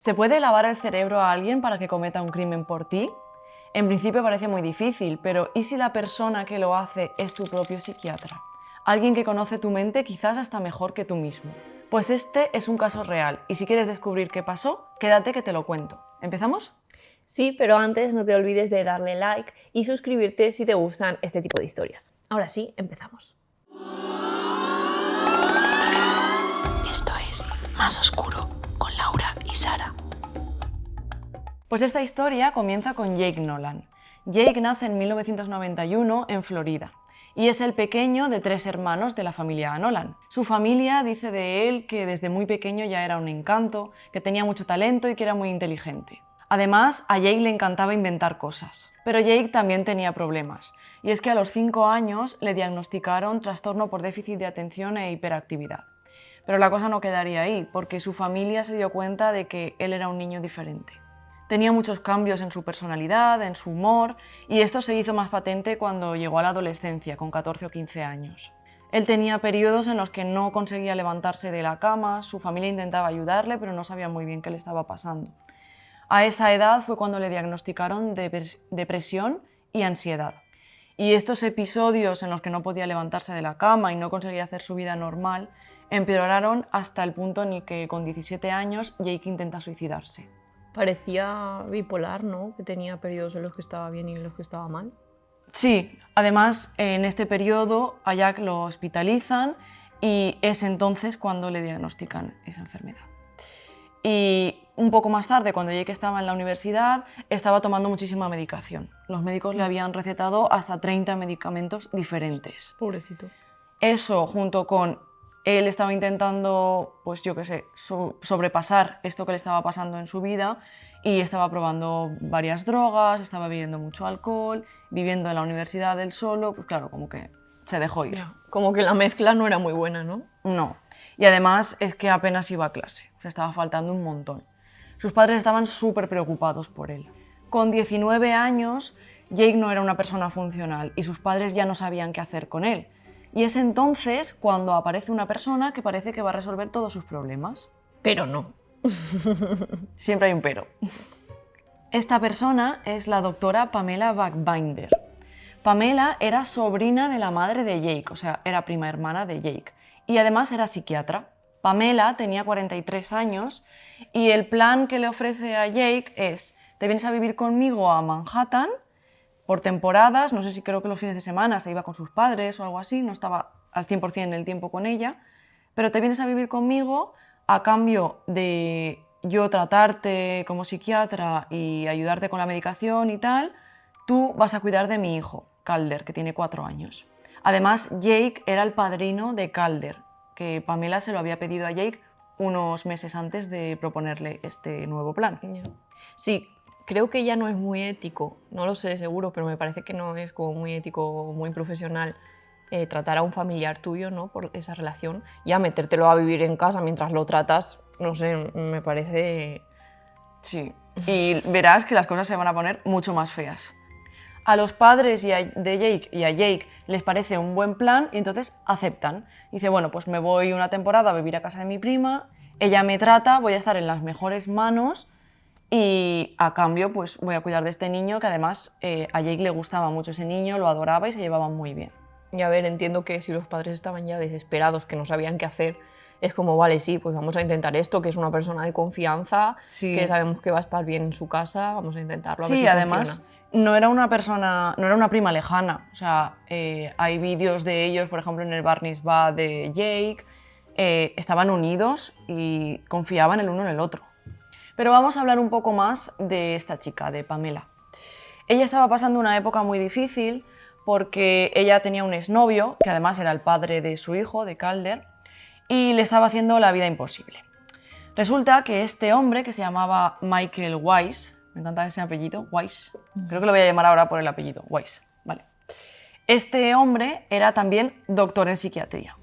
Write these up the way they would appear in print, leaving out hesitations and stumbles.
¿Se puede lavar el cerebro a alguien para que cometa un crimen por ti? En principio parece muy difícil, pero ¿y si la persona que lo hace es tu propio psiquiatra? Alguien que conoce tu mente quizás hasta mejor que tú mismo. Pues este es un caso real, y si quieres descubrir qué pasó, quédate que te lo cuento. ¿Empezamos? Sí, pero antes no te olvides de darle like y suscribirte si te gustan este tipo de historias. Ahora sí, empezamos. Esto es Más Oscuro con Laura y Sara. Pues esta historia comienza con Jake Nolan. Jake nace en 1991 en Florida y es el pequeño de 3 hermanos de la familia Nolan. Su familia dice de él que desde muy pequeño ya era un encanto, que tenía mucho talento y que era muy inteligente. Además, a Jake le encantaba inventar cosas. Pero Jake también tenía problemas, y es que a los 5 años le diagnosticaron trastorno por déficit de atención e hiperactividad. Pero la cosa no quedaría ahí, porque su familia se dio cuenta de que él era un niño diferente. Tenía muchos cambios en su personalidad, en su humor, y esto se hizo más patente cuando llegó a la adolescencia, con 14 o 15 años. Él tenía periodos en los que no conseguía levantarse de la cama, su familia intentaba ayudarle, pero no sabía muy bien qué le estaba pasando. A esa edad fue cuando le diagnosticaron depresión y ansiedad. Y estos episodios en los que no podía levantarse de la cama y no conseguía hacer su vida normal empeoraron hasta el punto en el que con 17 años Jake intenta suicidarse. Parecía bipolar, ¿no? Que tenía periodos en los que estaba bien y en los que estaba mal. Sí, además en este periodo a Jack lo hospitalizan y es entonces cuando le diagnostican esa enfermedad. Y un poco más tarde, cuando Jake estaba en la universidad, estaba tomando muchísima medicación. Los médicos le habían recetado hasta 30 medicamentos diferentes. Pobrecito. Eso, junto con él estaba intentando, pues yo qué sé, sobrepasar esto que le estaba pasando en su vida y estaba probando varias drogas, estaba bebiendo mucho alcohol, viviendo en la universidad él solo, pues claro, como que se dejó ir. Ya, como que la mezcla no era muy buena, ¿no? No. Y además es que apenas iba a clase, o sea, estaba faltando un montón. Sus padres estaban súper preocupados por él. Con 19 años, Jake no era una persona funcional y sus padres ya no sabían qué hacer con él. Y es entonces cuando aparece una persona que parece que va a resolver todos sus problemas. Pero no. Siempre hay un pero. Esta persona es la doctora Pamela Buchbinder. Pamela era sobrina de la madre de Jake, o sea, era prima hermana de Jake, y además era psiquiatra. Pamela tenía 43 años y el plan que le ofrece a Jake es: te vienes a vivir conmigo a Manhattan por temporadas, no sé si creo que los fines de semana se iba con sus padres o algo así, no estaba al 100% el tiempo con ella, pero te vienes a vivir conmigo a cambio de yo tratarte como psiquiatra y ayudarte con la medicación y tal, tú vas a cuidar de mi hijo, Calder, que tiene 4 años. Además, Jake era el padrino de Calder, que Pamela se lo había pedido a Jake unos meses antes de proponerle este nuevo plan. Sí, creo que ya no es muy ético, no lo sé seguro, pero me parece que no es como muy ético, muy profesional tratar a un familiar tuyo, ¿no? Por esa relación, ya metértelo a vivir en casa mientras lo tratas, no sé, me parece... Sí, y verás que las cosas se van a poner mucho más feas. A los padres de Jake y a Jake les parece un buen plan y entonces aceptan. Dice, bueno, pues me voy una temporada a vivir a casa de mi prima, ella me trata, voy a estar en las mejores manos y a cambio pues voy a cuidar de este niño que además a Jake le gustaba mucho ese niño, lo adoraba y se llevaban muy bien. Y a ver, entiendo que si los padres estaban ya desesperados, que no sabían qué hacer, es como, vale, sí, pues vamos a intentar esto, que es una persona de confianza, Sí. que sabemos que va a estar bien en su casa, vamos a intentarlo, a ver Sí, si además funciona. no era una persona, no era una prima lejana. O sea, hay vídeos de ellos, por ejemplo, en el bar mitzvah de Jake, estaban unidos y confiaban el uno en el otro. Pero vamos a hablar un poco más de esta chica, de Pamela. Ella estaba pasando una época muy difícil porque ella tenía un exnovio, que además era el padre de su hijo, de Calder, y le estaba haciendo la vida imposible. Resulta que este hombre, que se llamaba Michael Weiss, me encanta ese apellido, Weiss, creo que lo voy a llamar ahora por el apellido, Weiss, vale. Este hombre era también doctor en psiquiatría.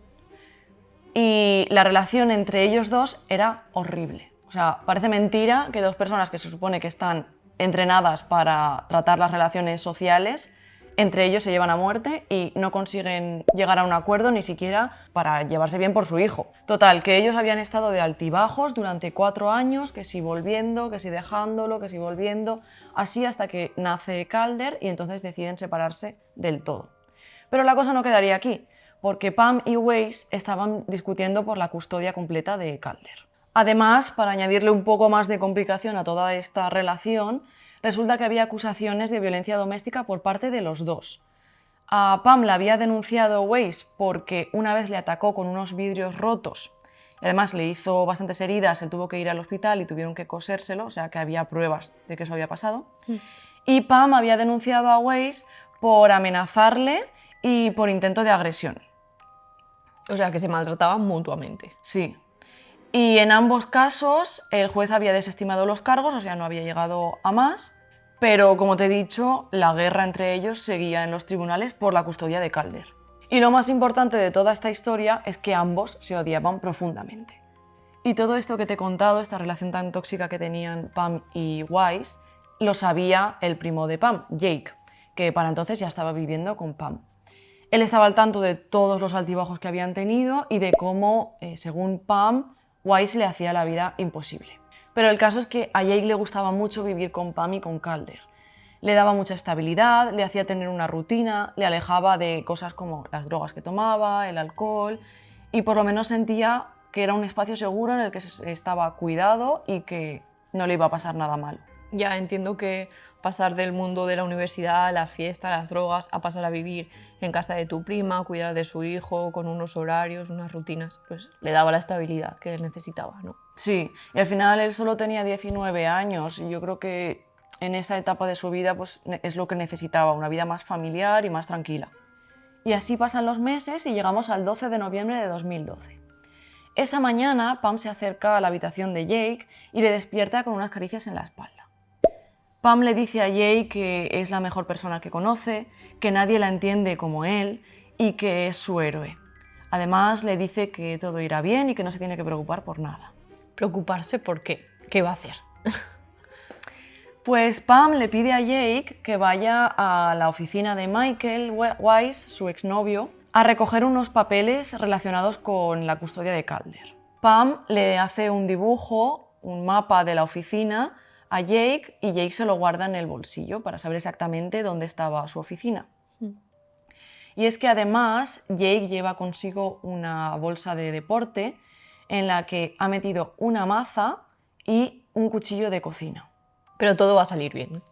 Y la relación entre ellos dos era horrible. O sea, parece mentira que dos personas que se supone que están entrenadas para tratar las relaciones sociales Entre ellos se llevan a muerte y no consiguen llegar a un acuerdo ni siquiera para llevarse bien por su hijo. Total, que ellos habían estado de altibajos durante 4 años, que si volviendo, que si dejándolo, que si volviendo, así hasta que nace Calder y entonces deciden separarse del todo. Pero la cosa no quedaría aquí, porque Pam y Weiss estaban discutiendo por la custodia completa de Calder. Además, para añadirle un poco más de complicación a toda esta relación, resulta que había acusaciones de violencia doméstica por parte de los dos. A Pam la había denunciado Weiss porque una vez le atacó con unos vidrios rotos y además le hizo bastantes heridas, él tuvo que ir al hospital y tuvieron que cosérselo, o sea que había pruebas de que eso había pasado. Y Pam había denunciado a Weiss por amenazarle y por intento de agresión. O sea, que se maltrataban mutuamente. Sí. Y en ambos casos el juez había desestimado los cargos, o sea, no había llegado a más, pero como te he dicho, la guerra entre ellos seguía en los tribunales por la custodia de Calder. Y lo más importante de toda esta historia es que ambos se odiaban profundamente. Y todo esto que te he contado, esta relación tan tóxica que tenían Pam y Weiss, lo sabía el primo de Pam, Jake, que para entonces ya estaba viviendo con Pam. Él estaba al tanto de todos los altibajos que habían tenido y de cómo, según Pam, Weiss le hacía la vida imposible. Pero el caso es que a Jake le gustaba mucho vivir con Pam y con Calder. Le daba mucha estabilidad, le hacía tener una rutina, le alejaba de cosas como las drogas que tomaba, el alcohol, y por lo menos sentía que era un espacio seguro en el que estaba cuidado y que no le iba a pasar nada malo. Ya entiendo que pasar del mundo de la universidad, la fiesta, las drogas, a pasar a vivir en casa de tu prima, cuidar de su hijo, con unos horarios, unas rutinas, pues le daba la estabilidad que él necesitaba, ¿no? Sí, y al final él solo tenía 19 años y yo creo que en esa etapa de su vida pues, es lo que necesitaba, una vida más familiar y más tranquila. Y así pasan los meses y llegamos al 12 de noviembre de 2012. Esa mañana Pam se acerca a la habitación de Jake y le despierta con unas caricias en la espalda. Pam le dice a Jake que es la mejor persona que conoce, que nadie la entiende como él y que es su héroe. Además, le dice que todo irá bien y que no se tiene que preocupar por nada. ¿Preocuparse por qué? ¿Qué va a hacer? Pues Pam le pide a Jake que vaya a la oficina de Michael Weiss, su exnovio, a recoger unos papeles relacionados con la custodia de Calder. Pam le hace un dibujo, un mapa de la oficina a Jake y Jake se lo guarda en el bolsillo para saber exactamente dónde estaba su oficina. Y es que además Jake lleva consigo una bolsa de deporte en la que ha metido una maza y un cuchillo de cocina. Pero todo va a salir bien.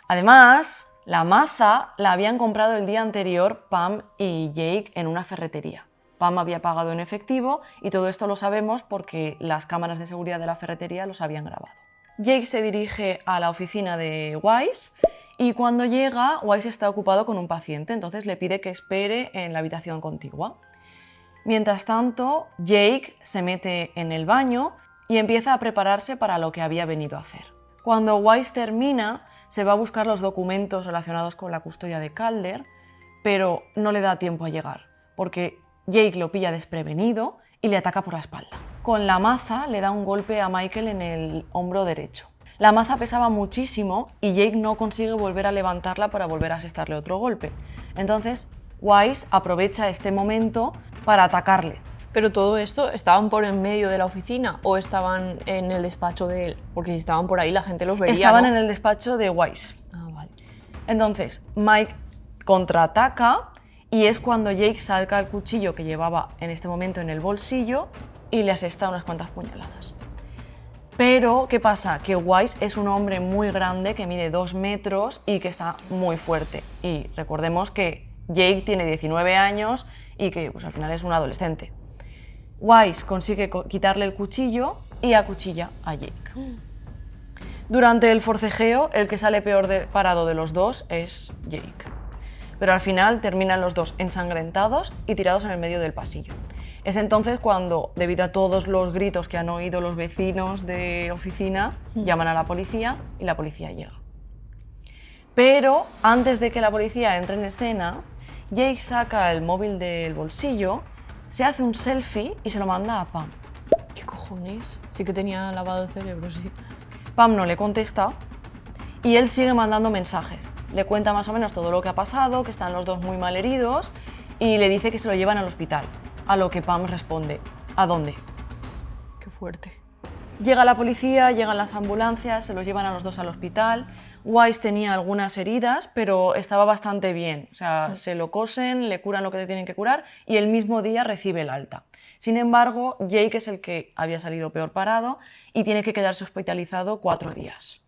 Además, la maza la habían comprado el día anterior Pam y Jake en una ferretería. Pam había pagado en efectivo y todo esto lo sabemos porque las cámaras de seguridad de la ferretería los habían grabado. Jake se dirige a la oficina de Weiss y cuando llega, Weiss está ocupado con un paciente, entonces le pide que espere en la habitación contigua. Mientras tanto, Jake se mete en el baño y empieza a prepararse para lo que había venido a hacer. Cuando Weiss termina, se va a buscar los documentos relacionados con la custodia de Calder, pero no le da tiempo a llegar, porque Jake lo pilla desprevenido y le ataca por la espalda. Con la maza le da un golpe a Michael en el hombro derecho. La maza pesaba muchísimo y Jake no consigue volver a levantarla para volver a asestarle otro golpe. Entonces, Weiss aprovecha este momento para atacarle. ¿Pero todo esto estaban por en medio de la oficina o estaban en el despacho de él? Porque si estaban por ahí la gente los vería, Estaban ¿no? en el despacho de Weiss. Ah, vale. Entonces, Mike contraataca y es cuando Jake saca el cuchillo que llevaba en este momento en el bolsillo y le asesta unas cuantas puñaladas. Pero, ¿qué pasa? Que Weiss es un hombre muy grande que mide 2 metros y que está muy fuerte. Y recordemos que Jake tiene 19 años y que pues, al final es un adolescente. Weiss consigue quitarle el cuchillo y acuchilla a Jake. Durante el forcejeo, el que sale peor parado de los dos es Jake. Pero al final terminan los dos ensangrentados y tirados en el medio del pasillo. Es entonces cuando, debido a todos los gritos que han oído los vecinos de oficina, llaman a la policía y la policía llega. Pero antes de que la policía entre en escena, Jake saca el móvil del bolsillo, se hace un selfie y se lo manda a Pam. ¿Qué cojones? Sí que tenía lavado el cerebro, sí. Pam no le contesta y él sigue mandando mensajes. le cuenta más o menos todo lo que ha pasado, que están los dos muy mal heridos y le dice que se lo llevan al hospital, a lo que Pam responde, ¿a dónde? Qué fuerte. Llega la policía, llegan las ambulancias, se los llevan a los dos al hospital. Wise tenía algunas heridas, pero estaba bastante bien. O sea, se lo cosen, le curan lo que le tienen que curar y el mismo día recibe el alta. Sin embargo, Jake es el que había salido peor parado y tiene que quedarse hospitalizado 4 días.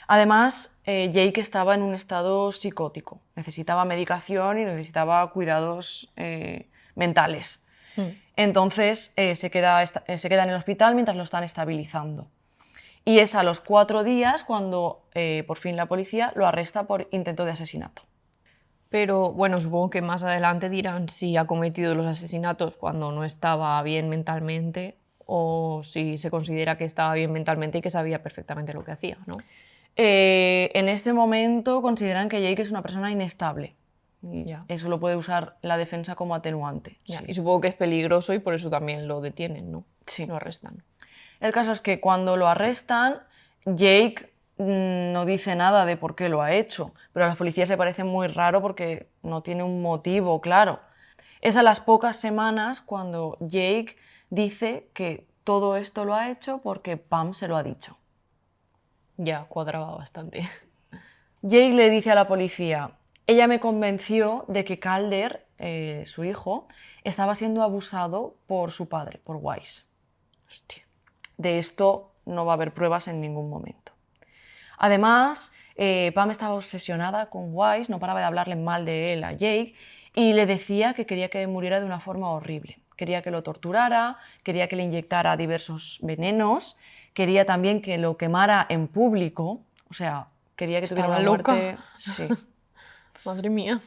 Además, Jake estaba en un estado psicótico. Necesitaba medicación y necesitaba cuidados mentales. Entonces se queda en el hospital mientras lo están estabilizando. Y es a los 4 días cuando por fin la policía lo arresta por intento de asesinato. Pero bueno, supongo que más adelante dirán si ha cometido los asesinatos cuando no estaba bien mentalmente o si se considera que estaba bien mentalmente y que sabía perfectamente lo que hacía, ¿no? En este momento consideran que Jake es una persona inestable. Y Ya. eso lo puede usar la defensa como atenuante. Ya, Sí. y supongo que es peligroso y por eso también lo detienen, ¿no? Sí. Lo arrestan. El caso es que cuando lo arrestan, Jake no dice nada de por qué lo ha hecho, pero a los policías le parece muy raro porque no tiene un motivo claro. Es a las pocas semanas cuando Jake dice que todo esto lo ha hecho porque Pam se lo ha dicho. Ya, cuadraba bastante. Jake le dice a la policía, ella me convenció de que Calder, su hijo, estaba siendo abusado por su padre, por Wise. Hostia. De esto no va a haber pruebas en ningún momento. Además, Pam estaba obsesionada con Wise, no paraba de hablarle mal de él a Jake y le decía que quería que muriera de una forma horrible. Quería que lo torturara, quería que le inyectara diversos venenos, quería también que lo quemara en público, o sea, quería que tuviera Estaba una loca. muerte... Sí. Madre mía.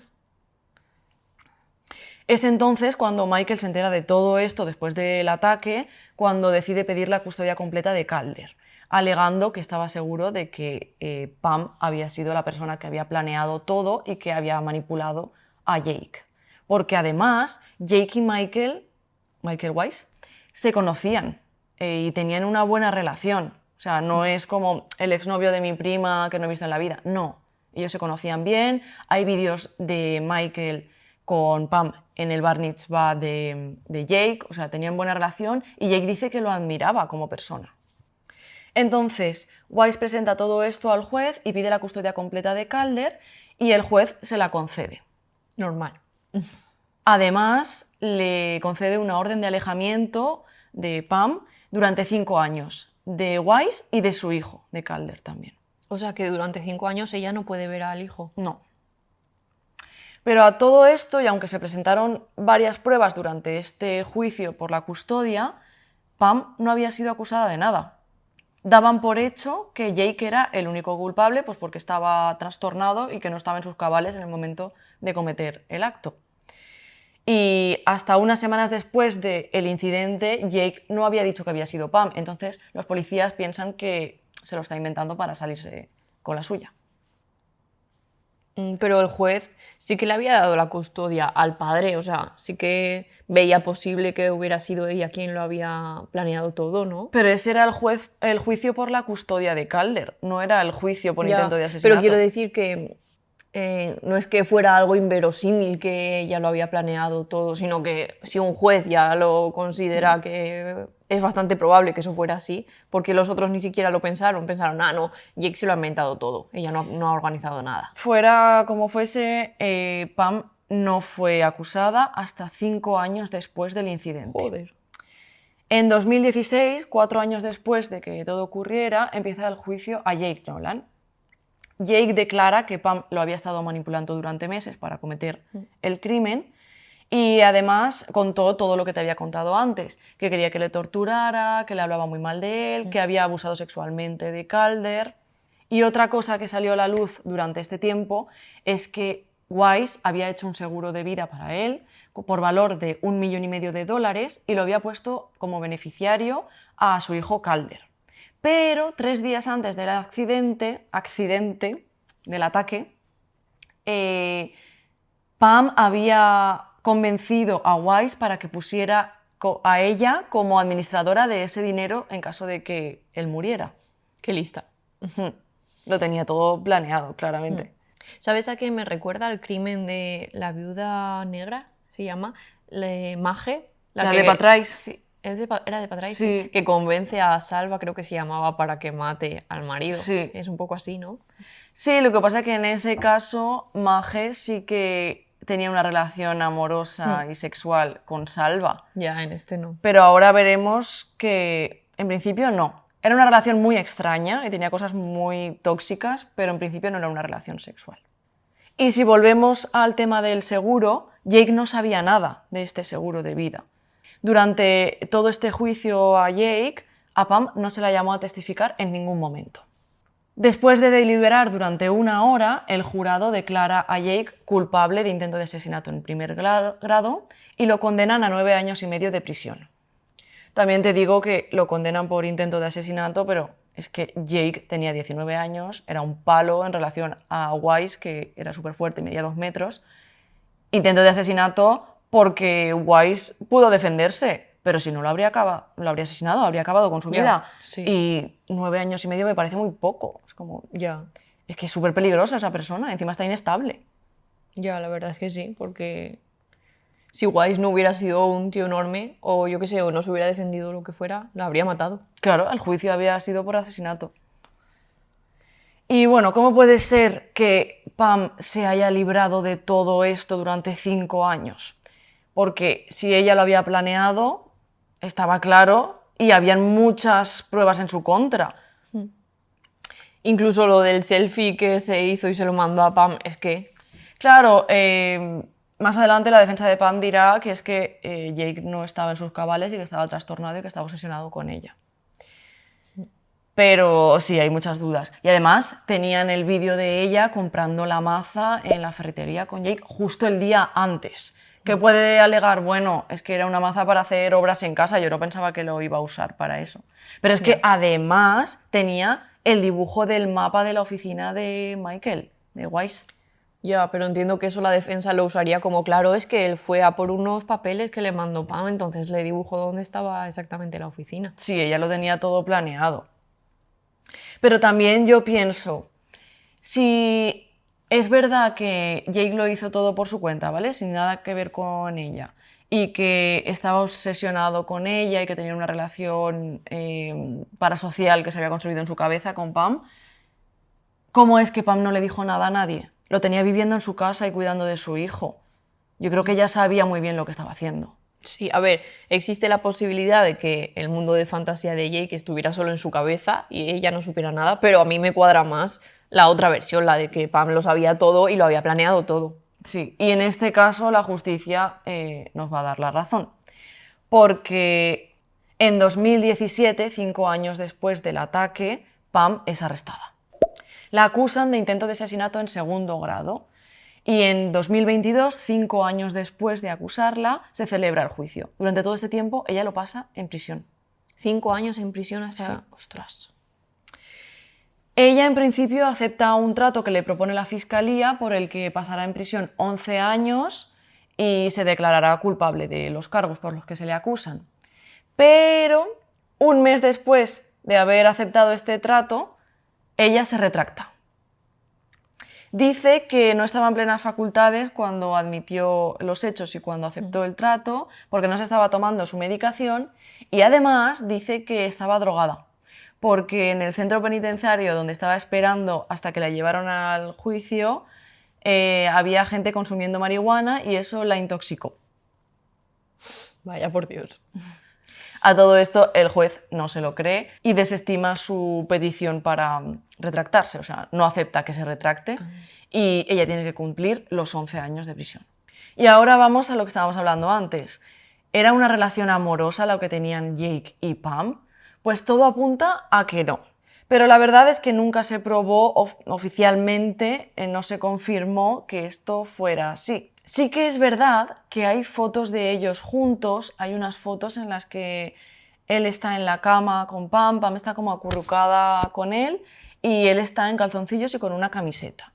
Es entonces cuando Michael se entera de todo esto después del ataque, cuando decide pedir la custodia completa de Calder, alegando que estaba seguro de que Pam había sido la persona que había planeado todo y que había manipulado a Jake. Porque además Jake y Michael Wise, se conocían y tenían una buena relación. O sea, no es como el exnovio de mi prima que no he visto en la vida, no. Ellos se conocían bien, hay vídeos de Michael con Pam en el bar mitzvah de Jake, o sea, tenían buena relación y Jake dice que lo admiraba como persona. Entonces, Wise presenta todo esto al juez y pide la custodia completa de Calder y el juez se la concede. Normal. Además, le concede una orden de alejamiento de Pam durante 5 años, de Wise y de su hijo, de Calder también. O sea que durante 5 años ella no puede ver al hijo. No. Pero a todo esto, y aunque se presentaron varias pruebas durante este juicio por la custodia, Pam no había sido acusada de nada. Daban por hecho que Jake era el único culpable, pues porque estaba trastornado y que no estaba en sus cabales en el momento de cometer el acto. Y hasta unas semanas después del incidente, Jake no había dicho que había sido Pam, entonces los policías piensan que se lo está inventando para salirse con la suya. Pero el juez sí que le había dado la custodia al padre, o sea, sí que veía posible que hubiera sido ella quien lo había planeado todo, ¿no? Pero ese era el juicio por la custodia de Calder, no era el juicio por Ya, intento de asesinato. pero quiero decir que no es que fuera algo inverosímil que ella lo había planeado todo, sino que si un juez ya lo considera que es bastante probable que eso fuera así, porque los otros ni siquiera lo pensaron, ah, no, Jake se lo ha inventado todo, ella no ha organizado nada. Fuera como fuese, Pam no fue acusada hasta 5 años después del incidente. Joder. En 2016, 4 años después de que todo ocurriera, empieza el juicio a Jake Nolan. Jake declara que Pam lo había estado manipulando durante meses para cometer el crimen y además contó todo lo que te había contado antes, que quería que le torturara, que le hablaba muy mal de él, que había abusado sexualmente de Calder. Y otra cosa que salió a la luz durante este tiempo es que Wise había hecho un seguro de vida para él por valor de $1,5 millones y lo había puesto como beneficiario a su hijo Calder. Pero 3 días antes del accidente del ataque, Pam había convencido a Wise para que pusiera a ella como administradora de ese dinero en caso de que él muriera. Qué lista. Lo tenía todo planeado, claramente. ¿Sabes a qué me recuerda el crimen de la viuda negra? Se llama Mage. La de Patrice. Sí, era de Patrice, Sí. que convence a Salva, creo que se llamaba, para que mate al marido. Sí. Es un poco así, ¿no? Sí, lo que pasa es que en ese caso Mage sí que tenía una relación amorosa y sexual con Salva, Ya, en este no. pero ahora veremos que en principio no. Era una relación muy extraña y tenía cosas muy tóxicas, pero en principio no era una relación sexual. Y si volvemos al tema del seguro, Jake no sabía nada de este seguro de vida. Durante todo este juicio a Jake, a Pam no se la llamó a testificar en ningún momento. Después de deliberar durante 1 hora, el jurado declara a Jake culpable de intento de asesinato en primer grado y lo condenan a 9 años y medio de prisión. También te digo que lo condenan por intento de asesinato, pero es que Jake tenía 19 años, era un palo en relación a Wise, que era súper fuerte, medía 2 metros. Intento de asesinato porque Wise pudo defenderse, pero si no lo habría asesinado, habría acabado con su Ya, vida. sí. Y 9 años y medio me parece muy poco. Es como, Ya, es que es súper peligrosa esa persona, encima está inestable. ya, la verdad es que sí, porque si Wise no hubiera sido un tío enorme, o yo qué sé, o no se hubiera defendido lo que fuera, la habría matado. Claro, el juicio había sido por asesinato. Y bueno, ¿cómo puede ser que Pam se haya librado de todo esto durante 5 años? Porque si ella lo había planeado, estaba claro y habían muchas pruebas en su contra. Incluso lo del selfie que se hizo y se lo mandó a Pam, es que... Claro, más adelante la defensa de Pam dirá que es que Jake no estaba en sus cabales y que estaba trastornado y que estaba obsesionado con ella. Pero sí, hay muchas dudas. Y además tenían el vídeo de ella comprando la maza en la ferretería con Jake justo el día antes. ¿Qué puede alegar? Bueno, es que era una maza para hacer obras en casa, yo no pensaba que lo iba a usar para eso. Pero es que además tenía el dibujo del mapa de la oficina de Michael, de Wise. Ya, pero entiendo que eso la defensa lo usaría como, claro, es que él fue a por unos papeles que le mandó Pam, entonces le dibujó dónde estaba exactamente la oficina. Sí, ella lo tenía todo planeado. Pero también yo pienso, si es verdad que Jake lo hizo todo por su cuenta, ¿vale? Sin nada que ver con ella, y que estaba obsesionado con ella y que tenía una relación parasocial que se había construido en su cabeza con Pam, ¿cómo es que Pam no le dijo nada a nadie? Lo tenía viviendo en su casa y cuidando de su hijo. Yo creo que ella sabía muy bien lo que estaba haciendo. Sí, a ver, existe la posibilidad de que el mundo de fantasía de Jake estuviera solo en su cabeza y ella no supiera nada, pero a mí me cuadra más la otra versión, la de que Pam lo sabía todo y lo había planeado todo. Sí, y en este caso la justicia nos va a dar la razón, porque en 2017, 5 años después del ataque, Pam es arrestada. La acusan de intento de asesinato en segundo grado y en 2022, 5 años después de acusarla, se celebra el juicio. Durante todo este tiempo ella lo pasa en prisión. 5 años en prisión hasta... Sí. Ostras. Ella en principio acepta un trato que le propone la fiscalía por el que pasará en prisión 11 años y se declarará culpable de los cargos por los que se le acusan. Pero un mes después de haber aceptado este trato, ella se retracta. Dice que no estaba en plenas facultades cuando admitió los hechos y cuando aceptó el trato, porque no se estaba tomando su medicación, y además dice que estaba drogada, porque en el centro penitenciario donde estaba esperando hasta que la llevaron al juicio, había gente consumiendo marihuana y eso la intoxicó. Vaya por Dios. A todo esto el juez no se lo cree y desestima su petición para retractarse, o sea, no acepta que se retracte y ella tiene que cumplir los 11 años de prisión. Y ahora vamos a lo que estábamos hablando antes. ¿Era una relación amorosa lo que tenían Jake y Pam? Pues todo apunta a que no. Pero la verdad es que nunca se probó oficialmente, no se confirmó que esto fuera así. Sí que es verdad que hay fotos de ellos juntos, hay unas fotos en las que él está en la cama con Pam, Pam está como acurrucada con él y él está en calzoncillos y con una camiseta.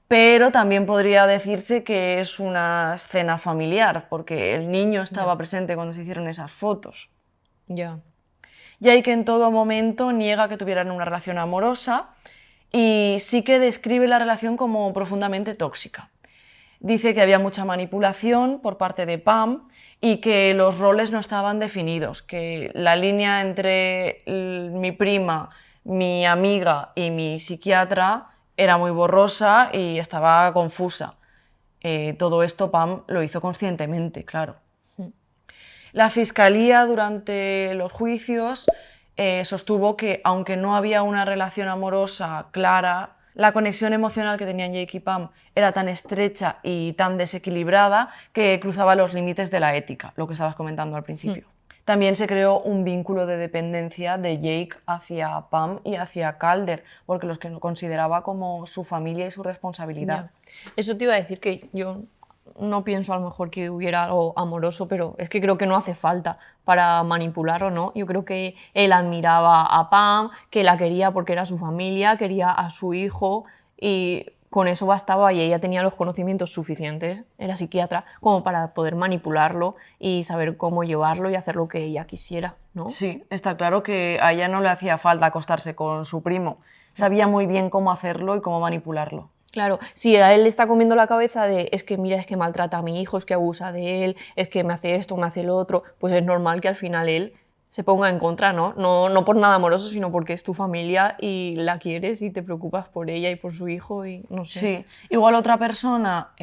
Pero también podría decirse que es una escena familiar, porque el niño estaba presente cuando se hicieron esas fotos. Ya. Jake en todo momento niega que tuvieran una relación amorosa y sí que describe la relación como profundamente tóxica. Dice que había mucha manipulación por parte de Pam y que los roles no estaban definidos, que la línea entre mi prima, mi amiga y mi psiquiatra era muy borrosa y estaba confusa. Todo esto Pam lo hizo conscientemente, claro. La fiscalía durante los juicios sostuvo que, aunque no había una relación amorosa clara, la conexión emocional que tenían Jake y Pam era tan estrecha y tan desequilibrada que cruzaba los límites de la ética, lo que estabas comentando al principio. También se creó un vínculo de dependencia de Jake hacia Pam y hacia Calder, porque los que lo consideraba como su familia y su responsabilidad. Ya. Eso te iba a decir, que yo no pienso a lo mejor que hubiera algo amoroso, pero es que creo que no hace falta para manipularlo, ¿no? Yo creo que él admiraba a Pam, que la quería porque era su familia, quería a su hijo y con eso bastaba, y ella tenía los conocimientos suficientes, era psiquiatra, como para poder manipularlo y saber cómo llevarlo y hacer lo que ella quisiera, ¿no? Sí, está claro que a ella no le hacía falta acostarse con su primo. Sabía muy bien cómo hacerlo y cómo manipularlo. Claro, si a él le está comiendo la cabeza de es que mira, es que maltrata a mi hijo, es que abusa de él, es que me hace esto, me hace lo otro, pues es normal que al final él se ponga en contra, ¿no? No por nada amoroso, sino porque es tu familia y la quieres y te preocupas por ella y por su hijo y no sé. Sí, igual otra persona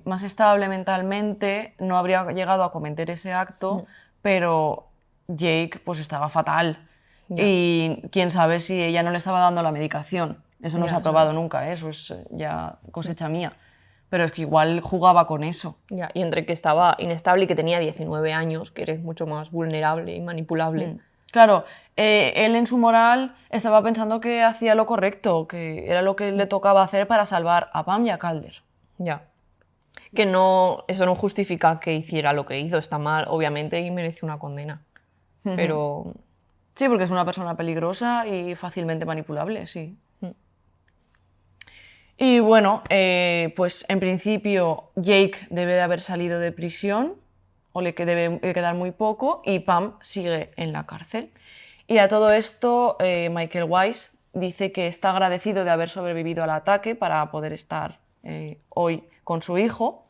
más estable mentalmente no habría llegado a cometer ese acto, pero Jake pues estaba fatal. Ya. Y quién sabe si ella no le estaba dando la medicación. Eso no Ya, se ha probado nunca, eso es ya cosecha mía. Pero es que igual jugaba con eso. Ya, y entre que estaba inestable y que tenía 19 años, que eres mucho más vulnerable y manipulable. Claro, él en su moral estaba pensando que hacía lo correcto, que era lo que le tocaba hacer para salvar a Pam y a Calder. Ya. Que no, eso no justifica que hiciera lo que hizo, está mal, obviamente, y merece una condena. Pero Sí, porque es una persona peligrosa y fácilmente manipulable, sí. Y bueno, pues en principio Jake debe de haber salido de prisión, o debe de quedar muy poco, y Pam sigue en la cárcel. Y a todo esto, Michael Weiss dice que está agradecido de haber sobrevivido al ataque para poder estar hoy con su hijo.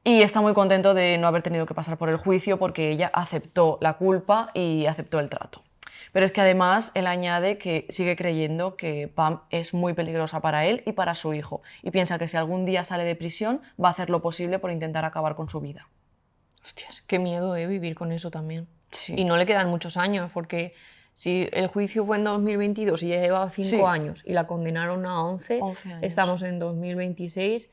Y está muy contento de no haber tenido que pasar por el juicio porque ella aceptó la culpa y aceptó el trato. Pero es que además él añade que sigue creyendo que Pam es muy peligrosa para él y para su hijo, y piensa que si algún día sale de prisión va a hacer lo posible por intentar acabar con su vida. hostias, qué miedo, vivir con eso también. Sí. Y no le quedan muchos años, porque si el juicio fue en 2022 y ya llevaba 5 Sí. años y la condenaron a 11, 11 años. estamos en 2026,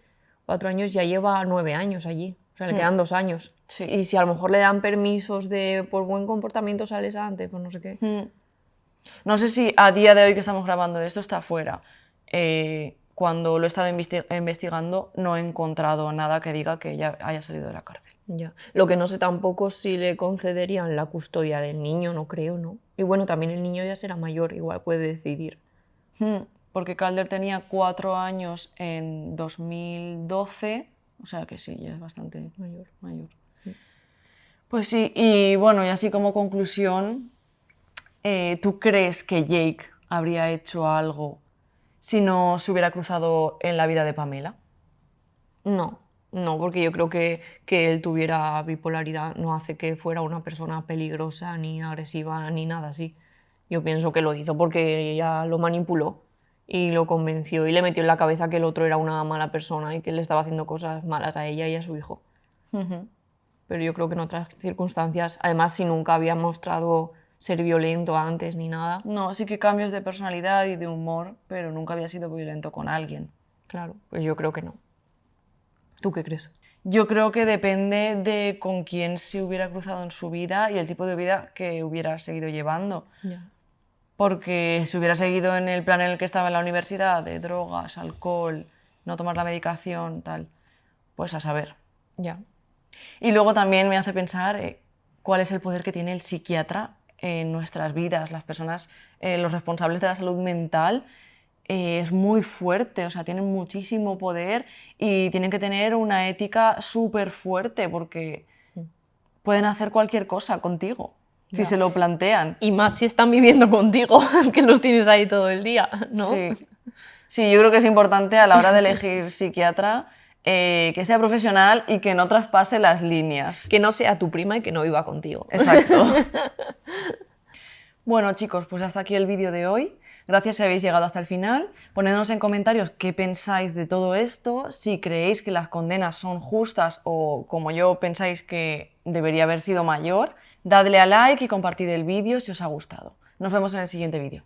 4 años, ya lleva 9 años allí. O sea, le quedan 2 años. Sí. Y si a lo mejor le dan permisos de por buen comportamiento sales antes, pues no sé qué. No sé si a día de hoy que estamos grabando esto está fuera. Cuando lo he estado investigando no he encontrado nada que diga que ella haya salido de la cárcel. Ya. Lo que no sé tampoco si le concederían la custodia del niño, no creo, ¿no? Y bueno, también el niño ya será mayor, igual puede decidir. Porque Calder tenía 4 años en 2012, o sea que sí, ya es bastante mayor. Pues sí, y bueno, y así como conclusión, ¿tú crees que Jake habría hecho algo si no se hubiera cruzado en la vida de Pamela? No, no, porque yo creo que él tuviera bipolaridad no hace que fuera una persona peligrosa, ni agresiva, ni nada así. Yo pienso que lo hizo porque ella lo manipuló y lo convenció y le metió en la cabeza que el otro era una mala persona y que le estaba haciendo cosas malas a ella y a su hijo. Pero yo creo que en otras circunstancias, además si nunca había mostrado ser violento antes ni nada, No, sí que cambios de personalidad y de humor, pero nunca había sido violento con alguien. claro, pues yo creo que no. ¿Tú qué crees? Yo creo que depende de con quién se hubiera cruzado en su vida y el tipo de vida que hubiera seguido llevando. Ya. Porque si hubiera seguido en el plan en el que estaba en la universidad, de drogas, alcohol, no tomar la medicación, tal, pues a saber. Ya. Y luego también me hace pensar cuál es el poder que tiene el psiquiatra en nuestras vidas, las personas, los responsables de la salud mental. Es muy fuerte, o sea, tienen muchísimo poder y tienen que tener una ética súper fuerte porque pueden hacer cualquier cosa contigo. si se lo plantean. Y más si están viviendo contigo, que los tienes ahí todo el día, ¿no? Sí. Sí, yo creo que es importante a la hora de elegir psiquiatra que sea profesional y que no traspase las líneas. Que no sea tu prima y que no viva contigo. Exacto. Bueno, chicos, pues hasta aquí el vídeo de hoy. Gracias si habéis llegado hasta el final. Ponednos en comentarios qué pensáis de todo esto, si creéis que las condenas son justas o, como yo, pensáis que debería haber sido mayor. Dadle a like y compartid el vídeo si os ha gustado. Nos vemos en el siguiente vídeo.